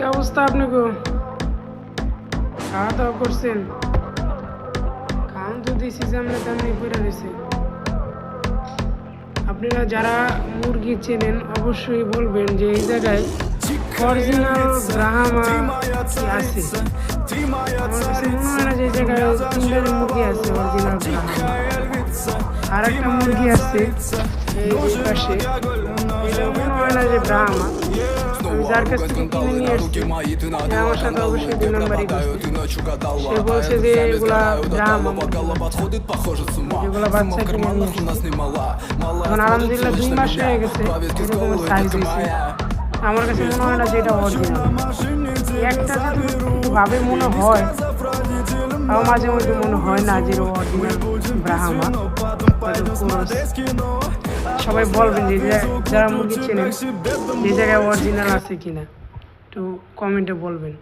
কি অবস্থা আপনাকে? খাওয়া দাওয়া করছেন? খাওয়ান তো দিছি সামনে তেমনি করে দিছে। আপনারা যারা মুরগি চেনেন অবশ্যই বলবেন যে এই জায়গায় অরিজিনাল ব্রাহ্মা আছে। আমার কাছে মনে হয় না যে এই জায়গায় তিনজন মুরগি আছে অরিজিনাল ব্রাহ্মা। আর একটা মুরগি আছে এই পাশে, এটা মনে হয় না যে ব্রাহ্মা। আমি যার কাছ থেকে কিনে নিয়ে এসেছি আমার সাথে অবশ্যই 2 নম্বরই করছে। সে বলছে যে এগুলা ব্রাহ্মা, যেগুলো বাচ্চা কিনে নিয়ে এসেছি। এখন আলহামদুলিল্লাহ 2 মাস হয়ে গেছে, এরকম সাইজ হয়েছে। আমার কাছে মনে হয় না যে এটা অরিজিনাল। একটা ভাবে মনে হয়, তাও মাঝে মধ্যে মনে হয় না যে অরিজিনাল ব্রাহ্মা। সবাই বলবেন যে যারা মুরগি চেনেন যে জায়গায় অরিজিনাল আছে কিনা, একটু কমেন্টে বলবেন।